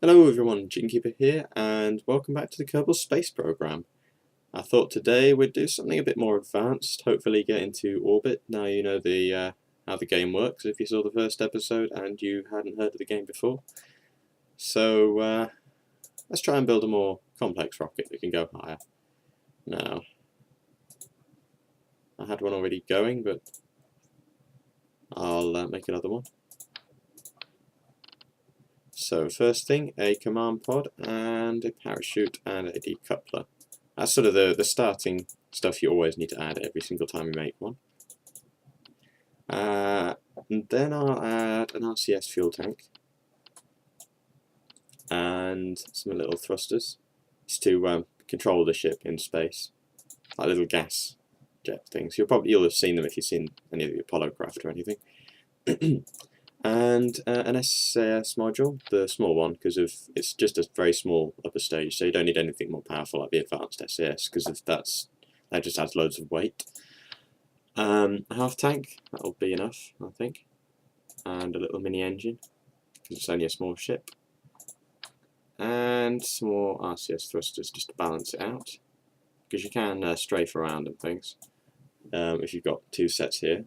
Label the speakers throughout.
Speaker 1: Hello everyone, Keeper here, and welcome back to the Kerbal Space Program. I thought today we'd do something a bit more advanced, hopefully get into orbit. Now you know how the game works if you saw the first episode and you hadn't heard of the game before. So let's try and build a more complex rocket that can go higher. Now, I had one already going, but I'll make another one. So first thing, a command pod and a parachute and a decoupler. That's sort of the starting stuff you always need to add every single time you make one. And then I'll add an RCS fuel tank and some little thrusters. It's to control the ship in space, like little gas jet things. You'll have seen them if you've seen any of the Apollo craft or anything. And an SAS module, the small one, because it's just a very small upper stage, so you don't need anything more powerful like the advanced SAS, because that just adds loads of weight. A half tank, that'll be enough, I think, and a little mini engine, because it's only a small ship, and some more RCS thrusters just to balance it out, because you can strafe around and things if you've got two sets here,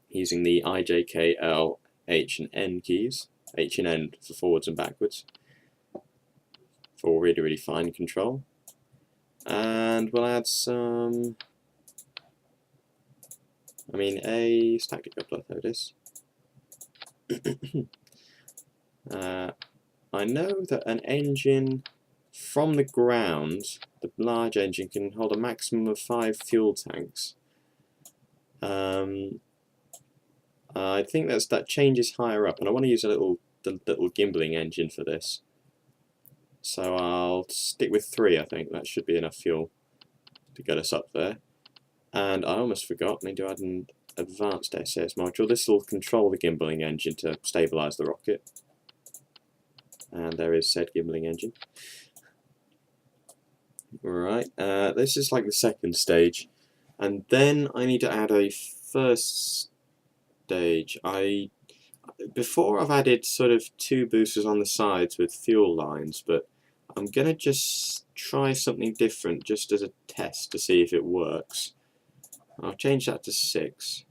Speaker 1: using the I, J, K, L, H and N keys. H and N for forwards and backwards for really fine control. And we'll add some, a stack decoupler, there it is. I know that an engine from the ground, the large engine, can hold a maximum of 5 fuel tanks. I think that changes higher up, and I want to use the little gimbling engine for this. So I'll stick with 3, I think. That should be enough fuel to get us up there. And I almost forgot, I need to add an advanced SAS module. This will control the gimbling engine to stabilise the rocket. And there is said gimbling engine. Right, this is like the second stage. And then I need to add a first stage. Before I've added sort of 2 boosters on the sides with fuel lines, but I'm gonna just try something different just as a test to see if it works. I'll change that to 6,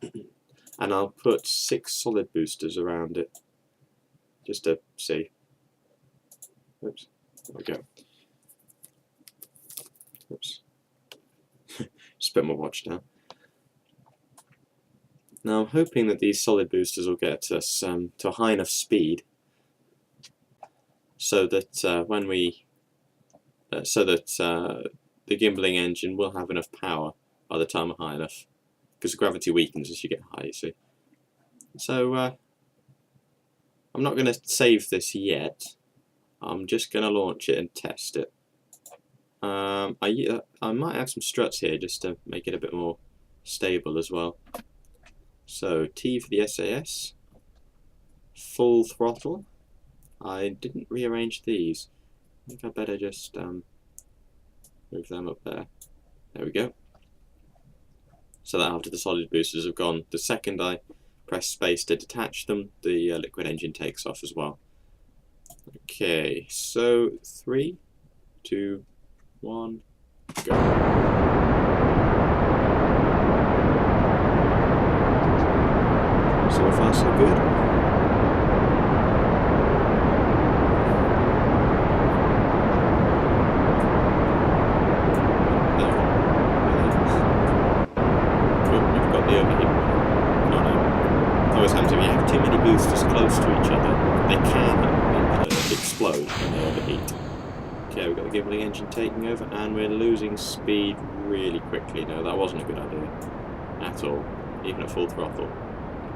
Speaker 1: and I'll put 6 solid boosters around it just to see. Oops, there we go. Oops, just put my watch down. Now I'm hoping that these solid boosters will get us to a high enough speed so that the gimbling engine will have enough power by the time we're high enough, because gravity weakens as you get high, you see. So I'm not going to save this yet. I'm just going to launch it and test it. I might add some struts here just to make it a bit more stable as well. So T for the SAS, full throttle. I didn't rearrange these. I think I better just move them up there. There we go. So that after the solid boosters have gone, the second I press space to detach them, the liquid engine takes off as well. Okay, so 3, 2, 1, go. So far so good. We've got the overheat. Oh no. Always happens if you have too many boosters close to each other, they can explode when they overheat. Okay, we've got the gimbling engine taking over, and we're losing speed really quickly. No, that wasn't a good idea at all, even at full throttle.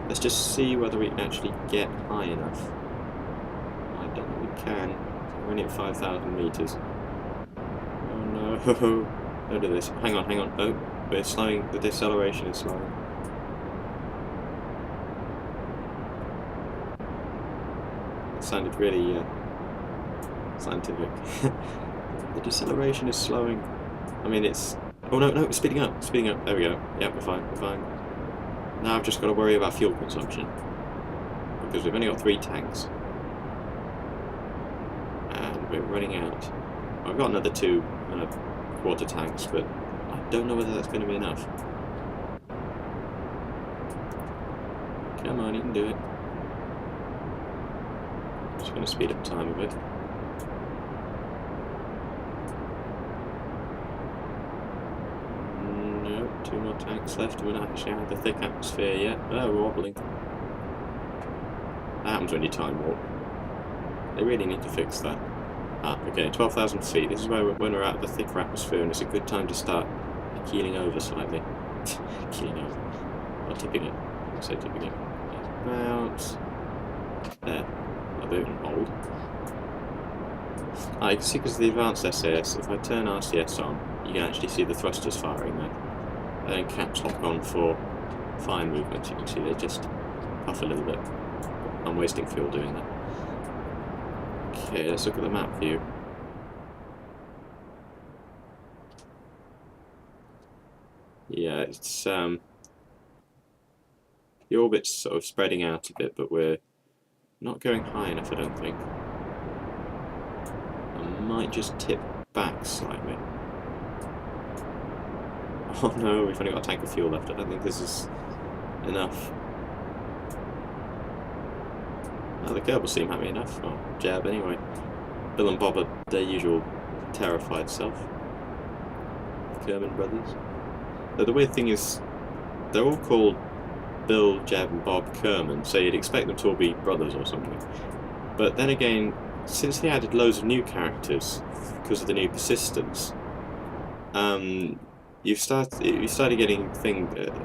Speaker 1: Let's just see whether we can actually get high enough. I don't think we can. We're only at 5,000 meters. Oh no! Don't do this. Hang on. Oh, we're slowing. The deceleration is slowing. It sounded really scientific. The deceleration is slowing. I mean, it's. Oh no! It's speeding up. Speeding up. There we go. Yeah, we're fine. Now I've just got to worry about fuel consumption. because we've only got 3 tanks. And we're running out. I've got another 2 quarter tanks, but I don't know whether that's going to be enough. Come on, you can do it. Just going to speed up time a bit. No, 2 more tanks left. We're not actually out of the thick atmosphere yet. Oh, we're wobbling. That happens when you time warp. They really need to fix that. Ah, okay, 12,000 feet. This is where when we're out of the thicker atmosphere, and it's a good time to start keeling over slightly. Keeling over. Or tipping it. I'll say tipping it. About there. I'll do it in hold. Ah, you can see because of the advanced SAS, if I turn RCS on, you can actually see the thrusters firing there. And then caps lock on for fine movements. You can see they just puff a little bit. I'm wasting fuel doing that. Okay, let's look at the map view. Yeah, it's the orbit's sort of spreading out a bit, but we're not going high enough, I don't think. I might just tip back slightly. Oh no, we've only got a tank of fuel left. I don't think this is enough. Oh, the Kerbal seem happy enough. Oh, jab anyway. Bill and Bob are their usual terrified self. The Kerman brothers. Though the weird thing is, they're all called Bill, Jeb and Bob Kerman, so you'd expect them to all be brothers or something. But then again, since they added loads of new characters because of the new persistence, you started getting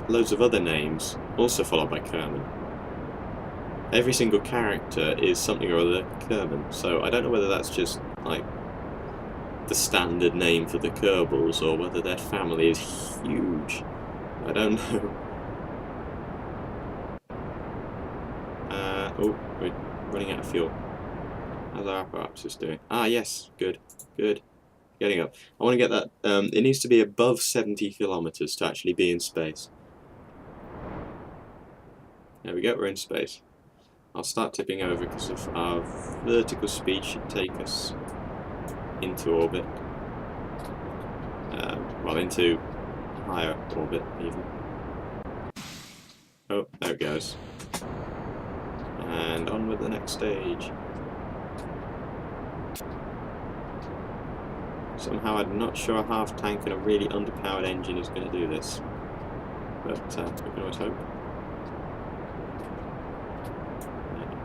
Speaker 1: loads of other names also followed by Kerman. Every single character is something or other Kerman, so I don't know whether that's just like the standard name for the Kerbals or whether their family is huge. I don't know. Oh, we're running out of fuel. How's our apparatus doing? Ah, yes, good, good. Getting up. I want to get that. It needs to be above 70 kilometers to actually be in space. There we go, we're in space. I'll start tipping over because of our vertical speed should take us into orbit. Well, into higher orbit even. Oh, there it goes. And on with the next stage. Somehow I'm not sure a half tank and a really underpowered engine is going to do this. But we can always hope.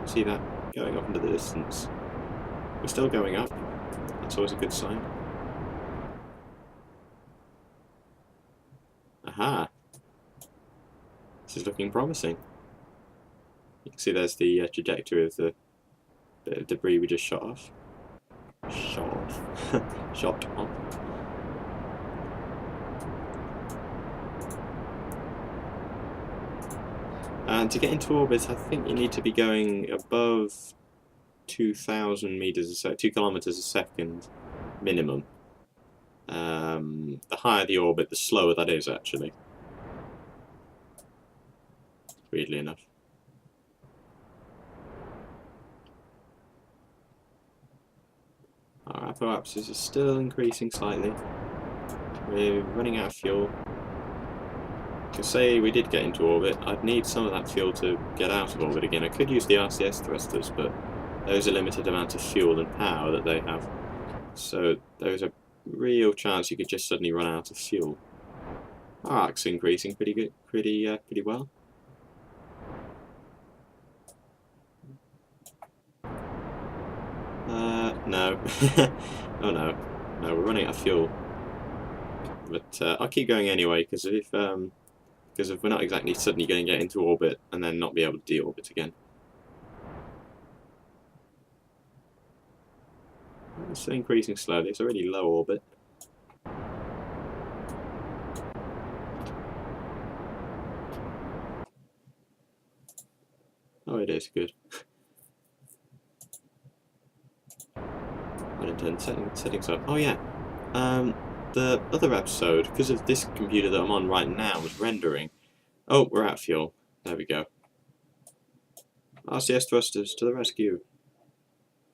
Speaker 1: See that going up into the distance. We're still going up. That's always a good sign. Aha! This is looking promising. You can see there's the trajectory of the bit of debris we just shot off. Shot off. Shot off. And to get into orbit, I think you need to be going above 2,000 meters a second, 2 kilometers a second minimum. The higher the orbit, the slower that is actually. Weirdly enough. Our apoapsis is still increasing slightly. We're running out of fuel. To say we did get into orbit, I'd need some of that fuel to get out of orbit again. I could use the RCS thrusters, but there's a limited amount of fuel and power that they have. So there's a real chance you could just suddenly run out of fuel. Our arc's increasing pretty good, pretty well. No. Oh no. No, we're running out of fuel. But I'll keep going anyway, because if we're not exactly suddenly going to get into orbit and then not be able to deorbit again. It's increasing slowly, it's already low orbit. Oh, it is, good. I didn't turn settings up. Oh yeah, the other episode, because of this computer that I'm on right now, was rendering. Oh, we're out of fuel. There we go. RCS thrusters to the rescue.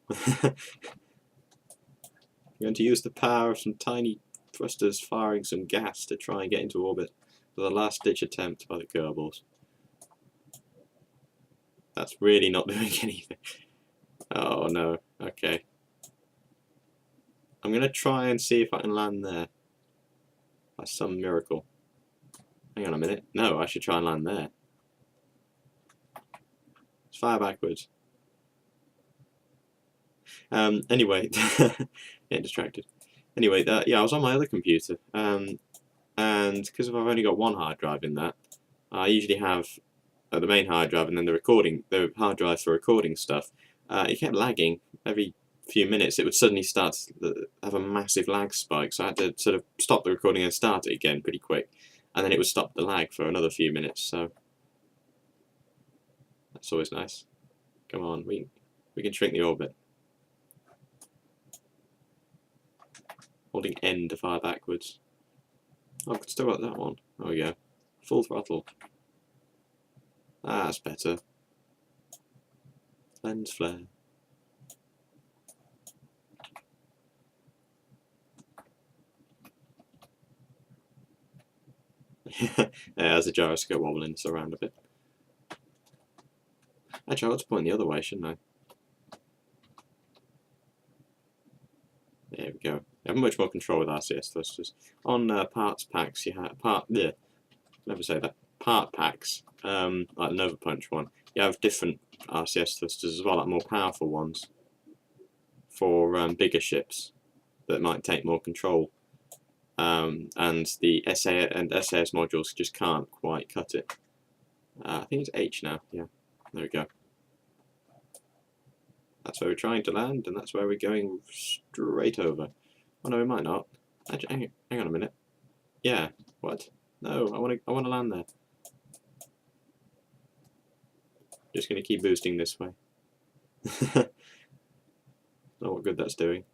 Speaker 1: We're going to use the power of some tiny thrusters firing some gas to try and get into orbit for the last ditch attempt by the Kerbals. That's really not doing anything. Oh no, okay. I'm going to try and see if I can land there. By some miracle. Hang on a minute. No, I should try and land there. Let's fire backwards. Anyway, getting distracted. Anyway, yeah, I was on my other computer, and because I've only got one hard drive in that, I usually have the main hard drive and then the hard drive for recording stuff. It kept lagging every few minutes. It would suddenly start to have a massive lag spike, so I had to sort of stop the recording and start it again pretty quick, and then it would stop the lag for another few minutes. So that's always nice. Come on, we can shrink the orbit. Holding N to fire backwards. Oh, I've still got that one. There we go. Full throttle. Ah, that's better. Lens flare. Yeah, there's a gyroscope wobbling us around a bit. Actually, I ought to point the other way, shouldn't I? There we go. You have much more control with RCS thrusters. On parts packs, you have never say that. Part packs, like the Nova Punch one, you have different RCS thrusters as well, like more powerful ones for bigger ships that might take more control. And the SAS and SAS modules just can't quite cut it. I think it's H now. Yeah, there we go. That's where we're trying to land, and that's where we're going straight over. Oh no, we might not. Actually, hang on a minute. Yeah. What? No, I want to land there. Just going to keep boosting this way. Not what good that's doing.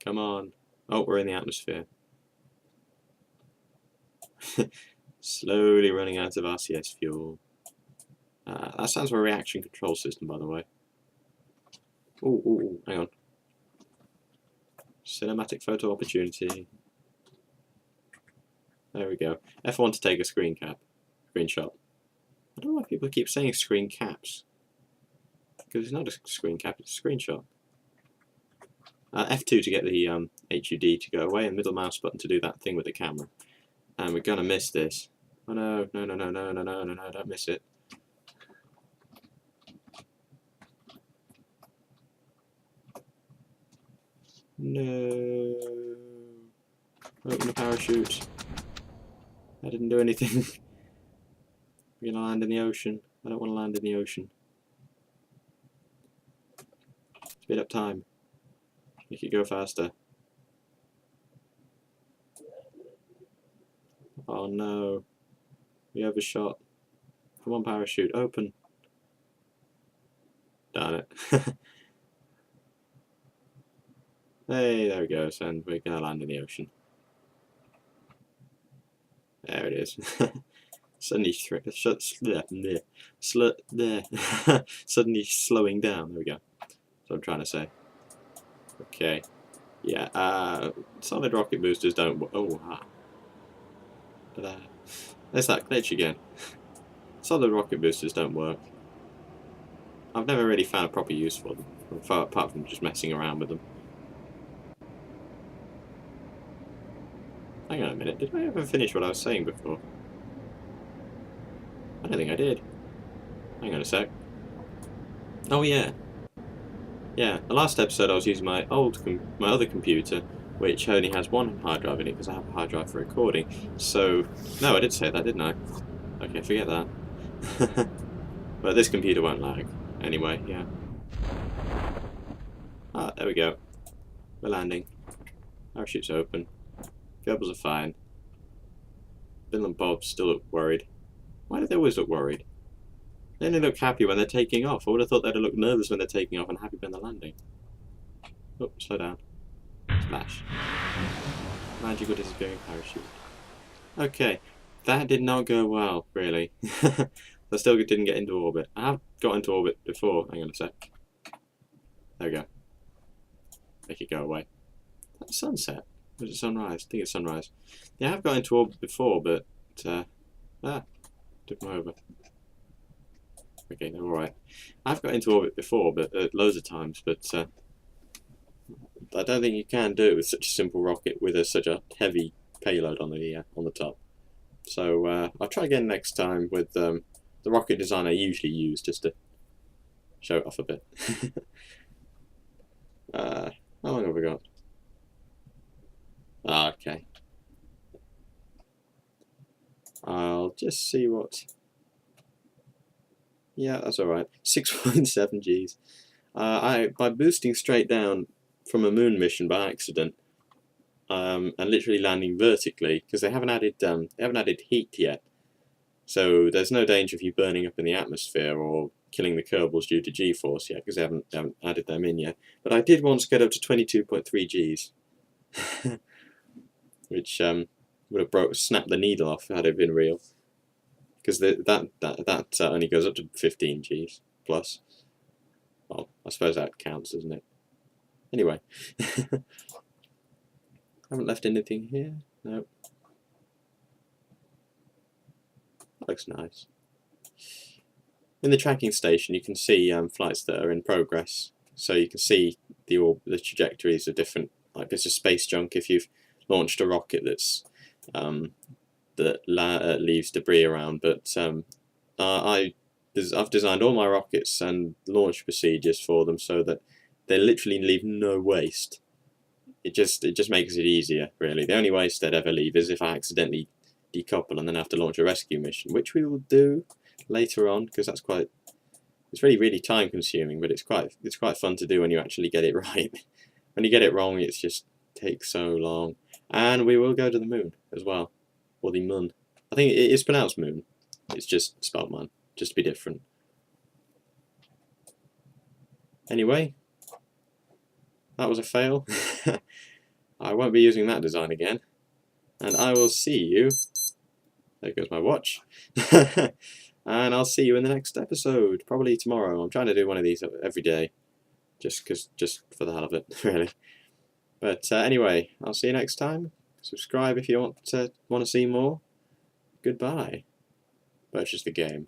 Speaker 1: Come on. Oh, we're in the atmosphere. Slowly running out of RCS fuel. That sounds like a reaction control system, by the way. Ooh, hang on. Cinematic photo opportunity. There we go. F1 to take a screenshot. I don't know why people keep saying screen caps. Because it's not a screen cap, it's a screenshot. F2 to get the HUD to go away, and middle mouse button to do that thing with the camera. And we're gonna miss this. Oh no, no, don't miss it. No. Open the parachute. I didn't do anything. We're gonna land in the ocean. I don't want to land in the ocean. Speed up time. Make it go faster. Oh no. We overshot. Come on, parachute, open. Darn it. Hey, there we go, and we're gonna land in the ocean. There it is. Suddenly suddenly slowing down. There we go. That's what I'm trying to say. Okay. Yeah, solid rocket boosters don't work. Oh, there's that glitch again. Solid rocket boosters don't work. I've never really found a proper use for them, apart from just messing around with them. Hang on a minute, did I ever finish what I was saying before? I don't think I did. Hang on a sec. Oh yeah. Yeah, the last episode I was using my other computer, which only has one hard drive in it because I have a hard drive for recording. So, no, I did say that, didn't I? Okay, forget that. But this computer won't lag. Anyway, yeah. Ah, there we go. We're landing. Parachute's open. Kerbals are fine. Bill and Bob still look worried. Why do they always look worried? They only look happy when they're taking off. I would have thought they'd look nervous when they're taking off and happy when they're landing. Oh, slow down. Splash. Magical disappearing parachute. Okay, that did not go well, really. I still didn't get into orbit. I have got into orbit before. Hang on a sec. There we go. Make it go away. That's sunset. Or is it sunrise? I think it's sunrise. Yeah, I have got into orbit before, but took them over. Okay, they're alright. I've got into orbit before, but loads of times, but I don't think you can do it with such a simple rocket with such a heavy payload on the top. So I'll try again next time with the rocket design I usually use, just to show it off a bit. How long have we got? Okay. I'll just see what... Yeah, that's alright. 6.7 Gs. By boosting straight down from a moon mission by accident, and literally landing vertically, because they haven't added heat yet, so there's no danger of you burning up in the atmosphere or killing the Kerbals due to G-force yet, because they haven't added them in yet. But I did once get up to 22.3 Gs, which would have snapped the needle off had it been real, because that only goes up to 15 Gs plus. Well, I suppose that counts, doesn't it? Anyway, haven't left anything here. No. That looks nice. In the tracking station, you can see flights that are in progress, so you can see the trajectories of different, like bits of space junk if you've launched a rocket that's leaves debris around. But I've designed all my rockets and launch procedures for them so that they literally leave no waste. It just makes it easier, really. The only waste they'd ever leave is if I accidentally decouple and then have to launch a rescue mission, which we will do later on, because it's really time consuming, but it's quite fun to do when you actually get it right. When you get it wrong, it just takes so long. And we will go to the moon as well, or the mun. I think it is pronounced moon. It's just spelled man, just to be different. Anyway, that was a fail. I won't be using that design again, and I will see you. There goes my watch. And I'll see you in the next episode, probably tomorrow. I'm trying to do one of these every day, just for the hell of it, really. But anyway, I'll see you next time. Subscribe if you want to see more. Goodbye. Purchase the game.